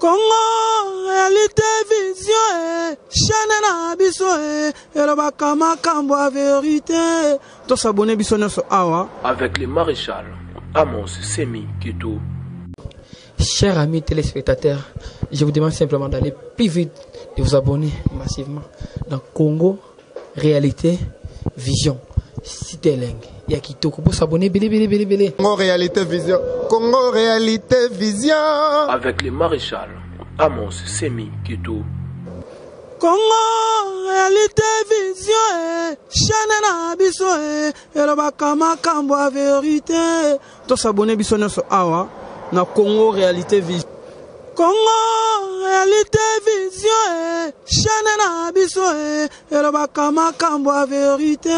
Congo, réalité, vision, chaîne na biso, et le bakama kambo vérité. Tous s'abonner biso na so awa. Avec le maréchal Amos Semi Kito. Chers amis téléspectateurs, je vous demande simplement d'aller plus vite, de vous abonner massivement dans Congo, réalité, vision. Cité Leng. Il y a qui pour s'abonner, belé. Congo, réalité, vision. Congo, réalité, vision. Avec le maréchal Amos Semi Kito. Congo, réalité, vision, chaîne na biso, et le bakama kambo vérité. Tous s'abonner biso na so awa. Na Congo, réalité, vision. Congo, réalité, vision, chaîne na biso, et le bakama kambo vérité.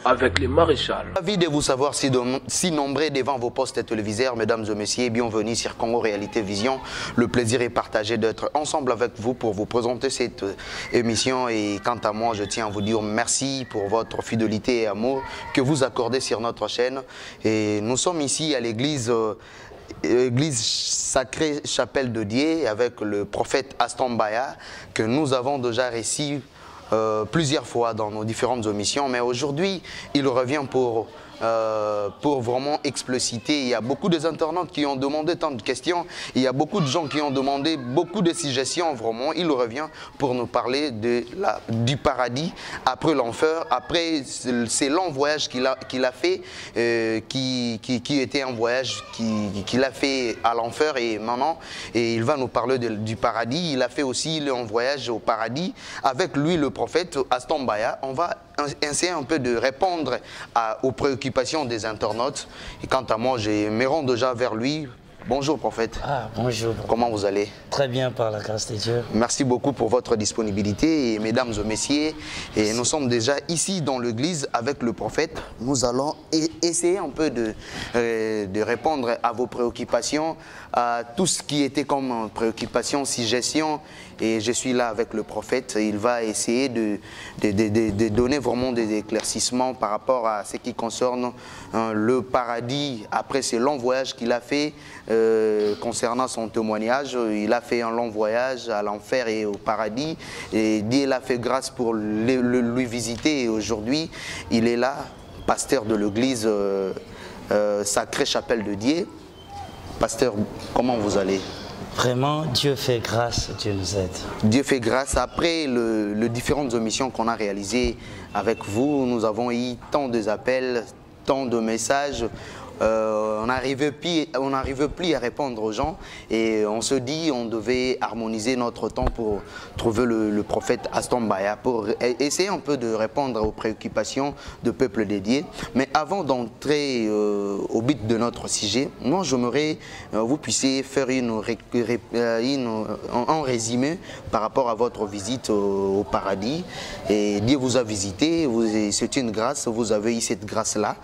Avec le maréchal. Ravi de vous savoir si nombreux devant vos postes téléviseurs, mesdames et messieurs, bienvenue sur Congo Réalité Vision. Le plaisir est partagé d'être ensemble avec vous pour vous présenter cette émission. Et quant à moi, je tiens à vous dire merci pour votre fidélité et amour que vous accordez sur notre chaîne. Et nous sommes ici à l'église Sacrée Chapelle de Dieu avec le prophète Aston Baya que nous avons déjà reçu plusieurs fois dans nos différentes émissions, mais aujourd'hui il revient pour vraiment expliciter. Il y a beaucoup d'internautes qui ont demandé tant de questions, il y a beaucoup de gens qui ont demandé beaucoup de suggestions. Vraiment, il revient pour nous parler du paradis après l'enfer, après ces longs voyages qu'il a fait, qui était un voyage qu'il a fait à l'enfer, et maintenant il va nous parler du paradis. Il a fait aussi un voyage au paradis avec lui, le prophète Aston Baya. On va essayer un peu de répondre aux préoccupations des internautes. Et quant à moi, je me rends déjà vers lui. Bonjour prophète. Ah, bonjour. Comment vous allez? Très bien par la grâce de Dieu. Merci beaucoup pour votre disponibilité. Et mesdames et messieurs, et nous sommes déjà ici dans l'église avec le prophète. Nous allons essayer un peu de répondre à vos préoccupations, à tout ce qui était comme préoccupation, suggestion. Et je suis là avec le prophète. Il va essayer de donner vraiment des éclaircissements par rapport à ce qui concerne le paradis après ce long voyage qu'il a fait. Concernant son témoignage, il a fait un long voyage à l'enfer et au paradis, et Dieu l'a fait grâce pour lui visiter, et aujourd'hui il est là, pasteur de l'église Sacrée Chapelle de Dieu. Pasteur, comment vous allez? Vraiment, Dieu fait grâce, Dieu nous aide. Dieu fait grâce. Après les différentes émissions qu'on a réalisées avec vous, nous avons eu tant d'appels, tant de messages. On n'arrivait plus à répondre aux gens, et on se dit on devait harmoniser notre temps pour trouver le prophète Aston Baya pour essayer un peu de répondre aux préoccupations du peuple dédié. Mais avant d'entrer au but de notre sujet, moi j'aimerais vous puissiez faire un résumé par rapport à votre visite au paradis. Et Dieu vous a visité, c'est une grâce, vous avez eu cette grâce-là.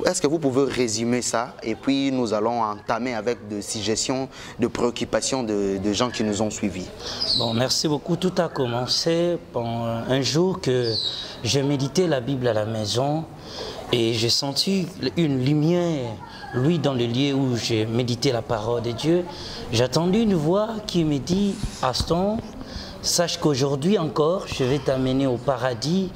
Est-ce que vous pouvez résumer ça, et puis nous allons entamer avec des suggestions, de préoccupations de gens qui nous ont suivis. Bon, merci beaucoup. Tout a commencé un jour que je méditais la Bible à la maison, et j'ai senti une lumière, lui, dans le lieu où j'ai médité la parole de Dieu. J'ai entendu une voix qui me dit: Aston, sache qu'aujourd'hui encore, je vais t'amener au paradis.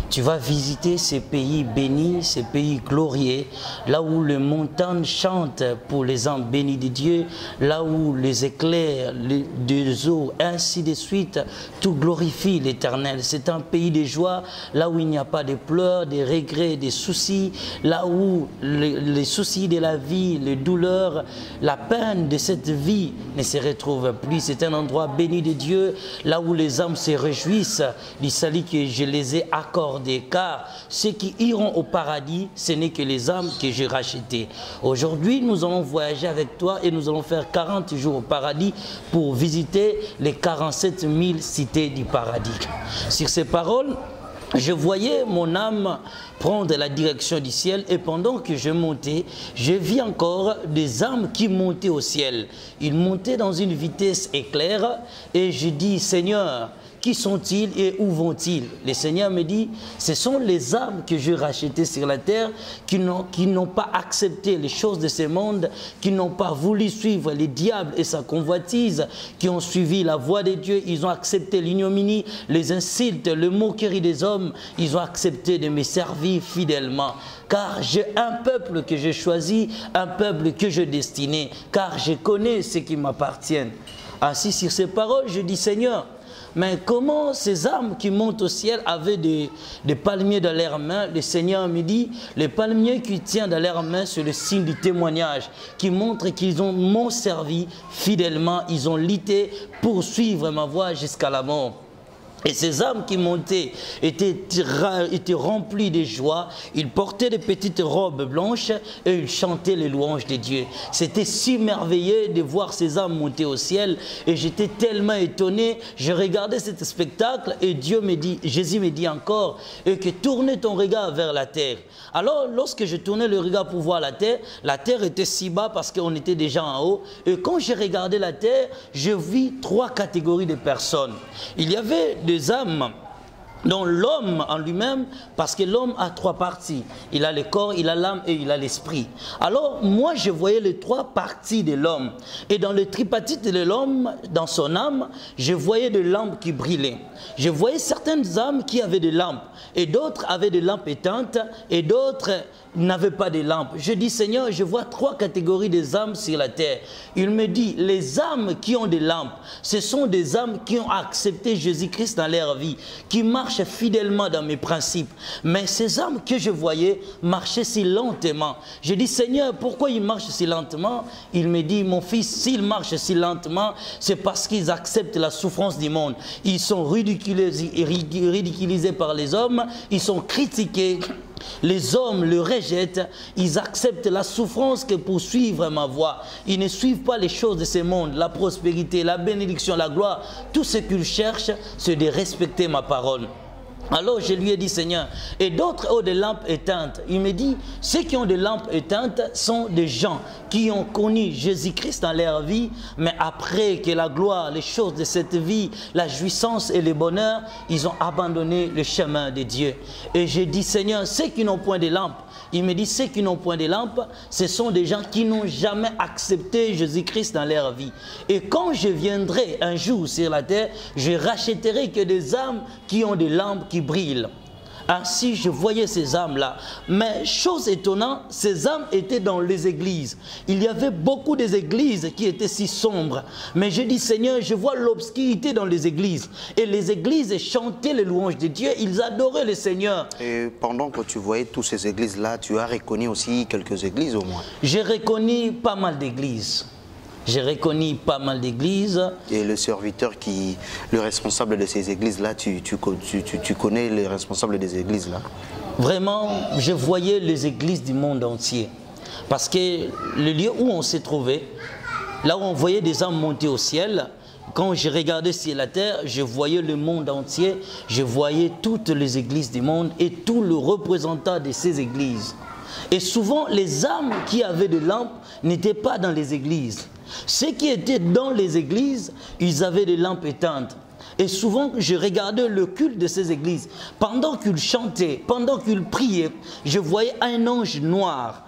Tu vas visiter ces pays bénis, ces pays glorieux, là où les montagnes chantent pour les âmes bénies de Dieu, là où les éclairs, des eaux, ainsi de suite, tout glorifie l'Éternel. C'est un pays de joie, là où il n'y a pas de pleurs, de regrets, de soucis, là où les soucis de la vie, les douleurs, la peine de cette vie ne se retrouvent plus. C'est un endroit béni de Dieu, là où les âmes se réjouissent du salut que je les ai accordés, car ceux qui iront au paradis, ce n'est que les âmes que j'ai rachetées. Aujourd'hui, nous allons voyager avec toi et nous allons faire 40 jours au paradis pour visiter les 47 000 cités du paradis. Sur ces paroles, je voyais mon âme prendre la direction du ciel, et pendant que je montais, je vis encore des âmes qui montaient au ciel. Ils montaient dans une vitesse éclair, et je dis: Seigneur, qui sont-ils et où vont-ils? Le Seigneur me dit, ce sont les âmes que je rachetais sur la terre, qui n'ont pas accepté les choses de ce monde, qui n'ont pas voulu suivre les diables et sa convoitise, qui ont suivi la voie de Dieu. Ils ont accepté l'ignominie, les insultes, le moquerie des hommes. Ils ont accepté de me servir fidèlement. Car j'ai un peuple que j'ai choisi, un peuple que je destinais, car je connais ce qui m'appartiennent. Assis sur ces paroles, je dis, Seigneur, mais comment ces âmes qui montent au ciel avaient des palmiers dans leurs mains? Le Seigneur me dit, les palmiers qu'ils tiennent dans leurs mains, c'est le signe du témoignage qui montre qu'ils m'ont servi fidèlement, ils ont lutté pour suivre ma voie jusqu'à la mort. Et ces âmes qui montaient étaient remplies de joie. Ils portaient des petites robes blanches et ils chantaient les louanges de Dieu. C'était si merveilleux de voir ces âmes monter au ciel. Et j'étais tellement étonné. Je regardais ce spectacle et Jésus me dit encore que tournez ton regard vers la terre. Alors lorsque je tournais le regard pour voir la terre était si bas parce qu'on était déjà en haut. Et quand j'ai regardé la terre, je vis 3 catégories de personnes. Il y avait des âmes dont l'homme en lui-même, parce que l'homme a 3 parties. Il a le corps, il a l'âme et il a l'esprit. Alors moi je voyais les 3 parties de l'homme. Et dans le tripartite de l'homme, dans son âme, je voyais des lampes qui brillaient. Je voyais certaines âmes qui avaient des lampes. Et d'autres avaient des lampes éteintes. Et d'autres n'avaient pas de lampes. Je dis, Seigneur, je vois 3 catégories des âmes sur la terre. Il me dit, les âmes qui ont des lampes, ce sont des âmes qui ont accepté Jésus-Christ dans leur vie, qui marchent fidèlement dans mes principes. Mais ces âmes que je voyais marchaient si lentement. Je dis, Seigneur, pourquoi ils marchent si lentement? Il me dit, mon fils, s'ils marchent si lentement, c'est parce qu'ils acceptent la souffrance du monde. Ils sont ridiculisés par les hommes, ils sont critiqués. Les hommes le rejettent, ils acceptent la souffrance que pour suivre ma voie. Ils ne suivent pas les choses de ce monde, la prospérité, la bénédiction, la gloire. Tout ce qu'ils cherchent, c'est de respecter ma parole. Alors je lui ai dit, Seigneur, et d'autres ont des lampes éteintes. Il me dit, ceux qui ont des lampes éteintes sont des gens qui ont connu Jésus-Christ dans leur vie, mais après que la gloire, les choses de cette vie, la jouissance et le bonheur, ils ont abandonné le chemin de Dieu. Et j'ai dit, Seigneur, ceux qui n'ont point de lampes, il me dit, ceux qui n'ont point de lampes, ce sont des gens qui n'ont jamais accepté Jésus-Christ dans leur vie. Et quand je viendrai un jour sur la terre, je rachèterai que des âmes qui ont des lampes qui brillent. Ainsi, je voyais ces âmes-là. Mais chose étonnante, ces âmes étaient dans les églises. Il y avait beaucoup d'églises qui étaient si sombres. Mais je dis, Seigneur, je vois l'obscurité dans les églises. Et les églises chantaient les louanges de Dieu. Ils adoraient le Seigneur. Et pendant que tu voyais toutes ces églises-là, tu as reconnu aussi quelques églises au moins? J'ai reconnu pas mal d'églises. J'ai reconnu pas mal d'églises. Et le serviteur le responsable de ces églises-là, tu connais les responsables des églises-là? Vraiment, je voyais les églises du monde entier. Parce que le lieu où on s'est trouvé, là où on voyait des âmes monter au ciel, quand je regardais sur la terre, je voyais le monde entier, je voyais toutes les églises du monde et tous les représentants de ces églises. Et souvent, les âmes qui avaient des lampes n'étaient pas dans les églises. Ceux qui étaient dans les églises, ils avaient des lampes éteintes. Et souvent, je regardais le culte de ces églises. Pendant qu'ils chantaient, pendant qu'ils priaient, je voyais un ange noir.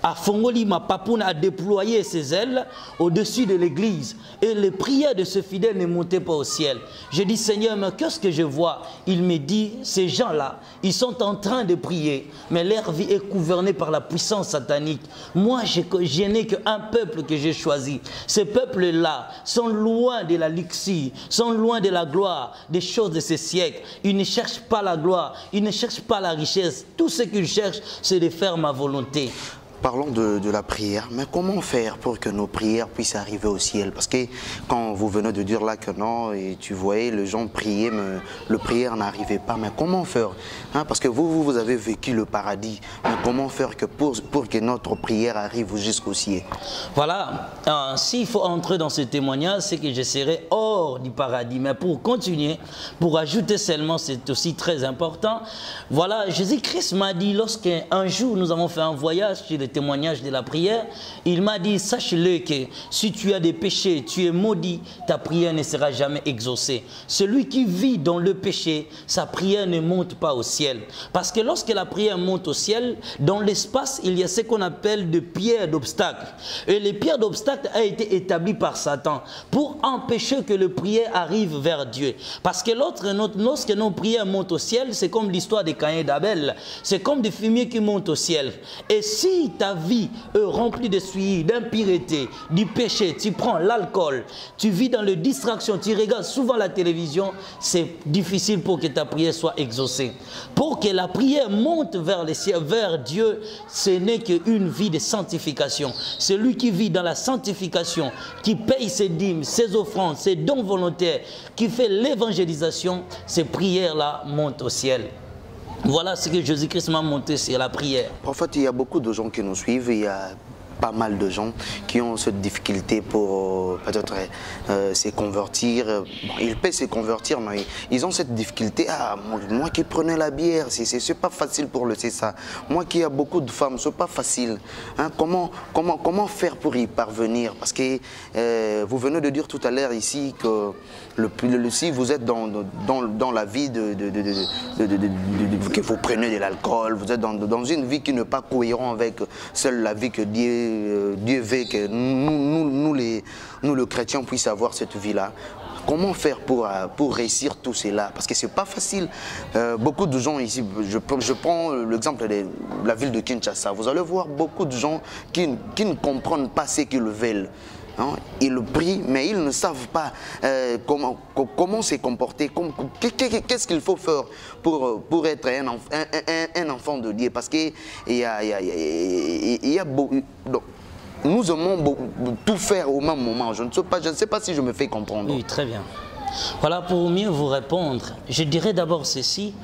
À Fongoli, ma papoune a déployé ses ailes au-dessus de l'église. Et les prières de ce fidèle ne montaient pas au ciel. Je dis, Seigneur, mais qu'est-ce que je vois? Il me dit, ces gens-là, ils sont en train de prier, mais leur vie est gouvernée par la puissance satanique. Moi, je n'ai qu'un peuple que j'ai choisi. Ces peuples-là sont loin de la luxure, sont loin de la gloire, des choses de ce siècle. Ils ne cherchent pas la gloire, ils ne cherchent pas la richesse. Tout ce qu'ils cherchent, c'est de faire ma volonté. Parlons de la prière, mais comment faire pour que nos prières puissent arriver au ciel? Parce que quand vous venez de dire là que non, et tu voyais les gens prier, mais le prière n'arrivait pas, mais comment faire? Parce que vous avez vécu le paradis, mais comment faire pour que notre prière arrive jusqu'au ciel? Voilà, s'il faut entrer dans ce témoignage, c'est que je serai hors du paradis, mais pour continuer, pour ajouter seulement, c'est aussi très important. Voilà, Jésus-Christ m'a dit, lorsqu'un jour nous avons fait un voyage chez les le témoignage de la prière, il m'a dit, sache-le que si tu as des péchés, tu es maudit, ta prière ne sera jamais exaucée. Celui qui vit dans le péché, sa prière ne monte pas au ciel. Parce que lorsque la prière monte au ciel, dans l'espace, il y a ce qu'on appelle des pierres d'obstacle. Et les pierres d'obstacle ont été établies par Satan pour empêcher que le prière arrive vers Dieu. Parce que lorsque nos prières montent au ciel, c'est comme l'histoire de Caïn et d'Abel. C'est comme des fumiers qui montent au ciel. Et si ta vie est remplie de souillure, d'impureté, du péché, tu prends l'alcool, tu vis dans les distractions, tu regardes souvent la télévision, c'est difficile pour que ta prière soit exaucée. Pour que la prière monte vers les cieux, vers Dieu, ce n'est qu'une vie de sanctification. Celui qui vit dans la sanctification, qui paye ses dîmes, ses offrandes, ses dons volontaires, qui fait l'évangélisation, ces prières-là montent au ciel. Voilà ce que Jésus-Christ m'a montré sur la prière. Prophète, il y a beaucoup de gens qui nous suivent, il y a pas mal de gens qui ont cette difficulté pour peut-être se convertir. Bon, ils peuvent se convertir, mais ils ont cette difficulté. Ah, moi qui prenais la bière, c'est pas facile pour le c'est ça. Moi qui a beaucoup de femmes, c'est pas facile. Hein, comment faire pour y parvenir? Parce que vous venez de dire tout à l'heure ici que si vous êtes dans la vie que vous prenez de l'alcool, vous êtes dans une vie qui n'est pas cohérente avec seule la vie que Dieu veut que nous les chrétiens puissent avoir cette vie-là. Comment faire pour réussir tout cela? Parce que c'est pas facile. Beaucoup de gens ici, je prends l'exemple de la ville de Kinshasa, vous allez voir beaucoup de gens qui ne comprennent pas ce qu'ils veulent. Hein? Ils prient, mais ils ne savent pas comment se comporter, qu'est-ce qu'il faut faire pour être un enfant de Dieu. Parce qu'il y a beaucoup... Nous aimons tout faire au même moment. Je ne sais pas si je me fais comprendre. Oui, très bien. Voilà, pour mieux vous répondre, je dirais d'abord ceci.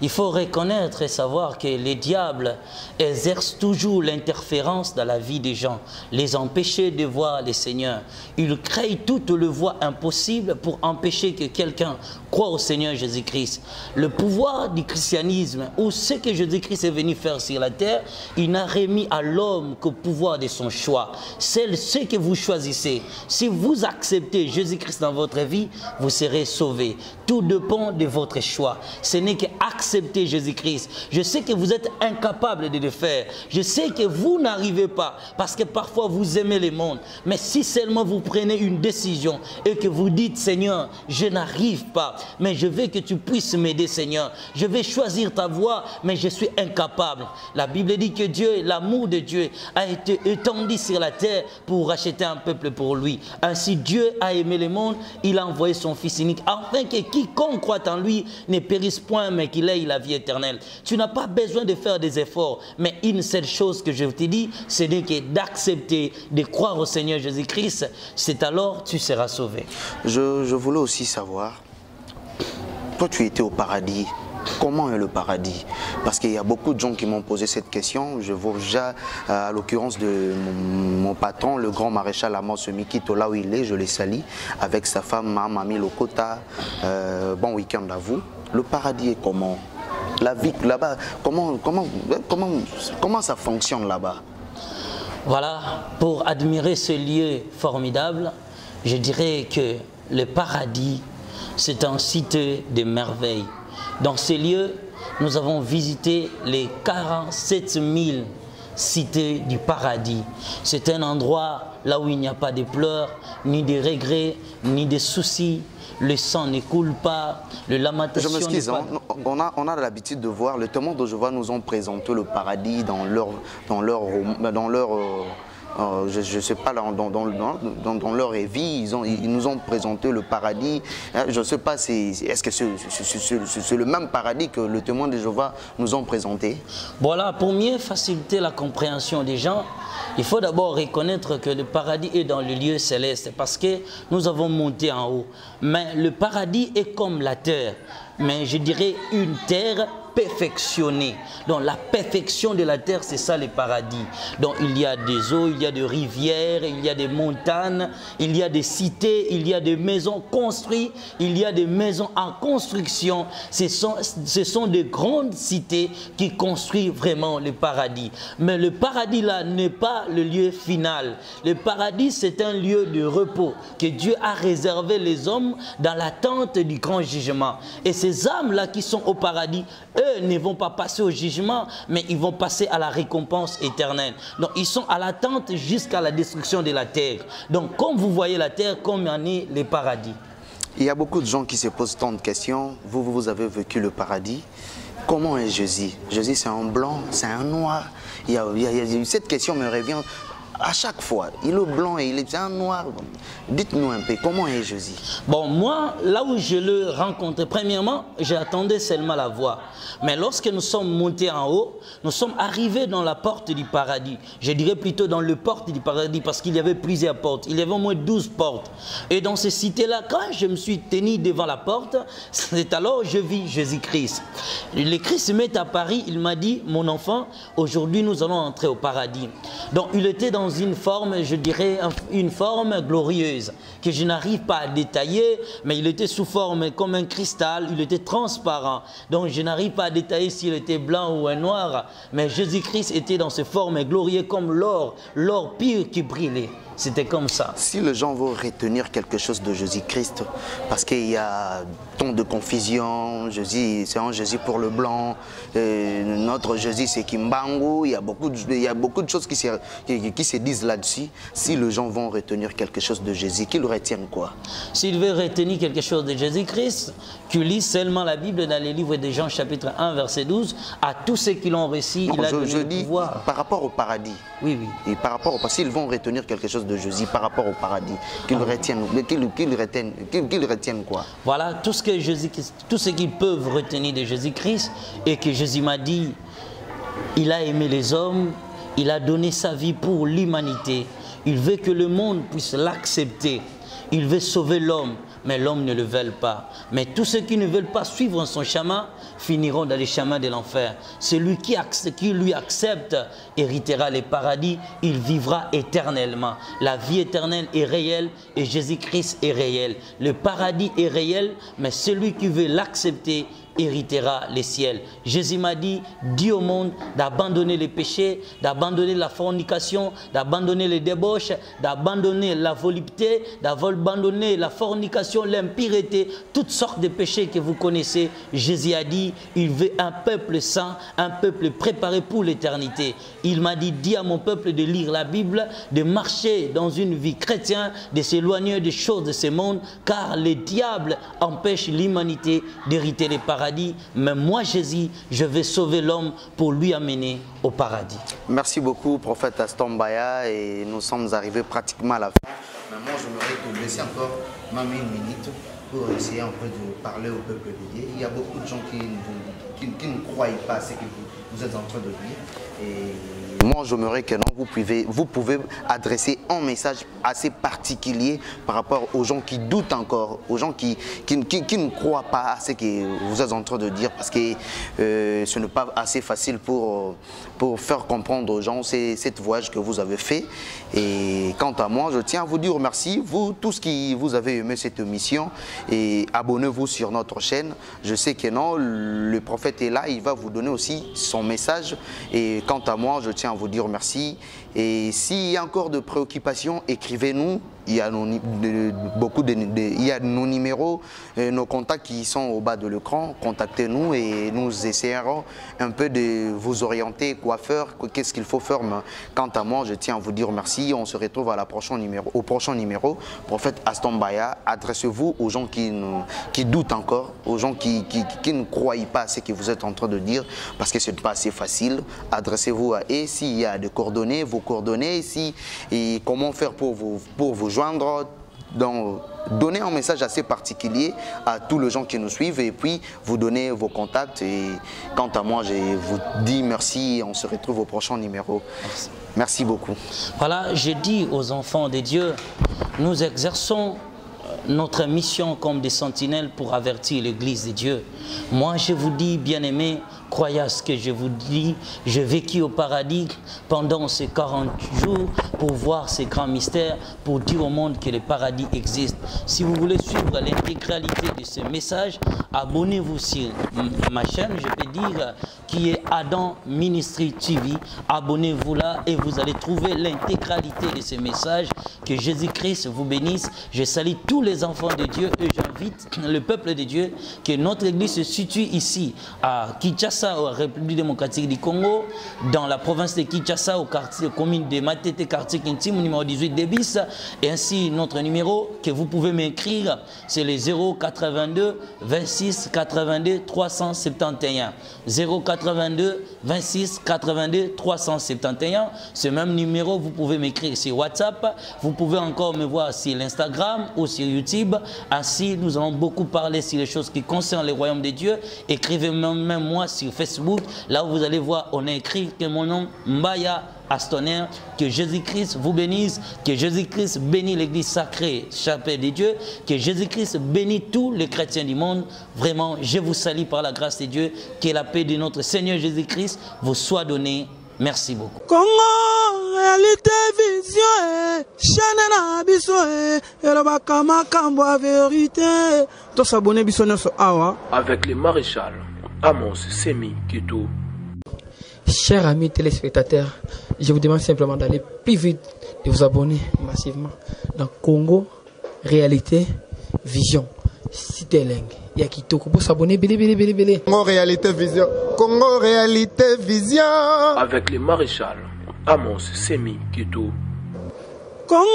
Il faut reconnaître et savoir que les diables exercent toujours l'interférence dans la vie des gens, les empêcher de voir le Seigneur. Ils créent toutes les voies impossibles pour empêcher que quelqu'un croie au Seigneur Jésus-Christ. Le pouvoir du christianisme, ou ce que Jésus-Christ est venu faire sur la terre, il n'a remis à l'homme qu'au pouvoir de son choix. C'est ce que vous choisissez. Si vous acceptez Jésus-Christ dans votre vie, vous serez sauvés. Tout dépend de votre choix. Ce n'est qu'accepter Jésus-Christ. Je sais que vous êtes incapable de le faire. Je sais que vous n'arrivez pas parce que parfois vous aimez le monde. Mais si seulement vous prenez une décision et que vous dites, Seigneur, je n'arrive pas, mais je veux que tu puisses m'aider, Seigneur. Je vais choisir ta voie, mais je suis incapable. La Bible dit que Dieu, l'amour de Dieu a été étendu sur la terre pour racheter un peuple pour lui. Ainsi Dieu a aimé le monde, il a envoyé son Fils unique afin que quiconque croit en lui ne périsse point, mais qu'il ait la vie éternelle. Tu n'as pas besoin de faire des efforts, mais une seule chose que je te dis, c'est d'accepter, de croire au Seigneur Jésus-Christ. C'est alors tu seras sauvé. Je voulais aussi savoir, toi tu étais au paradis. Comment est le paradis? Parce qu'il y a beaucoup de gens qui m'ont posé cette question. Je vois déjà, à l'occurrence de mon patron, le grand maréchal Amos Mikito, là où il est, je les salue, avec sa femme, Mamie Lokota. Bon week-end à vous. Le paradis est comment? La vie là-bas, comment ça fonctionne là-bas? Voilà, pour admirer ce lieu formidable, je dirais que le paradis, c'est un site de merveilles. Dans ces lieux, nous avons visité les 47 000 cités du paradis. C'est un endroit là où il n'y a pas de pleurs, ni de regrets, ni de soucis. Le sang ne coule pas, le lamentation. Je m'excuse, hein, on a l'habitude de voir, le témoin de Jéhovah nous ont présenté le paradis dans leur je ne sais pas, dans leur vie, ils nous ont présenté le paradis. Je ne sais pas, est-ce que c'est le même paradis que le témoin de Jéhovah nous ont présenté? Voilà, pour mieux faciliter la compréhension des gens, il faut d'abord reconnaître que le paradis est dans le lieu céleste parce que nous avons monté en haut. Mais le paradis est comme la terre. mais je dirais une terre perfectionnée. Donc la perfection de la terre, c'est ça le paradis. Donc il y a des eaux, il y a des rivières, il y a des montagnes, il y a des cités, il y a des maisons construites, il y a des maisons en construction. Ce sont des grandes cités qui construisent vraiment le paradis. Mais le paradis là n'est pas le lieu final. Le paradis, c'est un lieu de repos que Dieu a réservé les hommes dans l'attente du grand jugement. Et ces âmes là qui sont au paradis, eux ne vont pas passer au jugement, mais ils vont passer à la récompense éternelle. Donc ils sont à l'attente jusqu'à la destruction de la terre. Donc comme vous voyez la terre, comme en est le paradis. Il y a beaucoup de gens qui se posent tant de questions. Vous avez vécu le paradis. Comment est Jésus? Jésus, c'est un blanc, c'est un noir. Cette question me revient à chaque fois. Il est blanc et il est un noir. Dites-nous un peu, comment est Jésus? Bon, moi, là où je le rencontrais, premièrement, j'attendais seulement la voix. Mais lorsque nous sommes montés en haut, nous sommes arrivés dans la porte du paradis. Je dirais plutôt dans le porte du paradis, parce qu'il y avait plusieurs portes. Il y avait au moins 12 portes. Et dans ces cités-là, quand je me suis tenu devant la porte, c'est alors que je vis Jésus-Christ. Le Christ m'est à Paris, il m'a dit, mon enfant, aujourd'hui nous allons entrer au paradis. Donc il était dans une forme, je dirais, une forme glorieuse, que je n'arrive pas à détailler, mais il était sous forme comme un cristal, il était transparent. Donc je n'arrive pas à détailler s'il était blanc ou un noir, mais Jésus-Christ était dans cette forme glorieuse comme l'or pur qui brillait. C'était comme ça. Si les gens vont retenir quelque chose de Jésus-Christ, parce qu'il y a tant de confusion, Jésus, c'est un Jésus pour le blanc, notre Jésus c'est Kimbangu, il y a beaucoup de choses qui se disent là-dessus. Si les gens vont retenir quelque chose de Jésus, qu'ils retiennent quoi? S'ils veulent retenir quelque chose de Jésus-Christ, qu'ils lisent seulement la Bible dans les livres de Jean chapitre 1 verset 12, à tous ceux qui l'ont reçu, il a donné le pouvoir. Par rapport au paradis. Oui, oui. Et par rapport au paradis, s'ils vont retenir quelque chose de Jésus par rapport au paradis, qu'ils retiennent quoi? Voilà, tout ce qu'ils peuvent retenir de Jésus-Christ, et que Jésus m'a dit, il a aimé les hommes, il a donné sa vie pour l'humanité, il veut que le monde puisse l'accepter, il veut sauver l'homme, mais l'homme ne le veut pas. Mais tous ceux qui ne veulent pas suivre son chemin finiront dans les chemins de l'enfer. Celui qui lui accepte héritera les paradis, il vivra éternellement. La vie éternelle est réelle et Jésus-Christ est réel. Le paradis est réel, mais celui qui veut l'accepter héritera les ciels. Jésus m'a dit, dis au monde d'abandonner les péchés, d'abandonner la fornication, d'abandonner les débauches, d'abandonner la volupté, d'abandonner la fornication, l'impureté, toutes sortes de péchés que vous connaissez. Jésus a dit, il veut un peuple saint, un peuple préparé pour l'éternité. Il m'a dit, dis à mon peuple de lire la Bible, de marcher dans une vie chrétienne, de s'éloigner des choses de ce monde, car le diable empêche l'humanité d'hériter les paradis. Mais moi, Jésus, je vais sauver l'homme pour lui amener au paradis. Merci beaucoup, prophète Aston Baya, et nous sommes arrivés pratiquement à la fin. Mais moi, j'aimerais te laisser encore même une minute pour essayer un peu de parler au peuple de Dieu. Il y a beaucoup de gens qui ne croient pas à ce que vous êtes en train de dire. Et moi, j'aimerais que non, vous pouvez adresser un message assez particulier par rapport aux gens qui doutent encore, aux gens qui ne croient pas à ce que vous êtes en train de dire, parce que ce n'est pas assez facile pour faire comprendre aux gens cette voyage que vous avez fait. Et quant à moi, je tiens à vous dire merci, vous tous qui vous avez aimé cette émission, et abonnez-vous sur notre chaîne. Je sais que non, le prophète est là, il va vous donner aussi son message. Et quant à moi, je tiens à vous dire merci. Et s'il y a encore de préoccupations, écrivez-nous. Il y a nos numéros, nos contacts qui sont au bas de l'écran. Contactez-nous et nous essayerons un peu de vous orienter, quoi faire, qu'est-ce qu'il faut faire. Mais quant à moi, je tiens à vous dire merci. On se retrouve au prochain numéro. Prophète Aston Baya, adressez-vous aux gens qui doutent encore, aux gens qui ne croient pas à ce que vous êtes en train de dire, parce que ce n'est pas assez facile. Adressez-vous à eux. S'il y a des coordonnées, vos coordonnées, et comment faire pour vous joindre. Donc, donnez un message assez particulier à tous les gens qui nous suivent, et puis vous donnez vos contacts. Et quant à moi, je vous dis merci et on se retrouve au prochain numéro. Merci beaucoup. Voilà, je dis aux enfants de Dieu, nous exerçons notre mission comme des sentinelles pour avertir l'Église de Dieu. Moi, je vous dis, bien-aimés, croyez à ce que je vous dis. Je vécu au paradis pendant ces 40 jours pour voir ces grands mystères, pour dire au monde que le paradis existe. Si vous voulez suivre l'intégralité de ce message, abonnez-vous sur ma chaîne, je peux dire, qui est Adam Ministry TV. Abonnez-vous là et vous allez trouver l'intégralité de ce message. Que Jésus-Christ vous bénisse. Je salue tous les enfants de Dieu et j'invite le peuple de Dieu que notre église se situe ici à Kinshasa, à la République démocratique du Congo, dans la province de Kinshasa, au quartier commune de Matete, quartier Kintim, numéro 18 Debis. Et ainsi, notre numéro que vous pouvez m'écrire, c'est le 082 26 82 371. 082 26 82 371. Ce même numéro, vous pouvez m'écrire sur WhatsApp. Vous pouvez encore me voir sur l'Instagram ou sur YouTube. Ainsi, nous allons beaucoup parler sur les choses qui concernent le royaume de Dieu. Écrivez-moi même moi sur Facebook. Là où vous allez voir, on a écrit que mon nom, Mbaya Astonner. Que Jésus-Christ vous bénisse. Que Jésus-Christ bénisse l'église sacrée, chapelle de Dieu. Que Jésus-Christ bénisse tous les chrétiens du monde. Vraiment, je vous salue par la grâce de Dieu. Que la paix de notre Seigneur Jésus-Christ vous soit donnée. Merci beaucoup. Congo, réalité, vision, chaîne na biso, elobaka makambo a vérité. To s'abonner biso nyonso awa. Avec le maréchal Amos Semi Kitou. Chers amis téléspectateurs, je vous demande simplement d'aller plus vite, de vous abonner massivement dans Congo, réalité, vision. Cité Leng. Il y a qui pour s'abonner. Congo réalité vision. Congo réalité vision. Avec le maréchal Amos Semi Kitou. Congo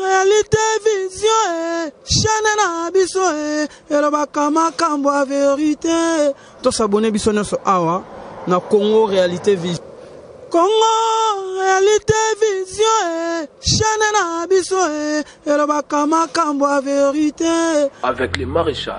réalité vision, chaîne na biso, elobaka makambo a vérité. To s'abonner biso nyonso awa na Congo réalité vision. Congo réalité vision, chaîne na biso, elobaka makambo a vérité. Avec le maréchal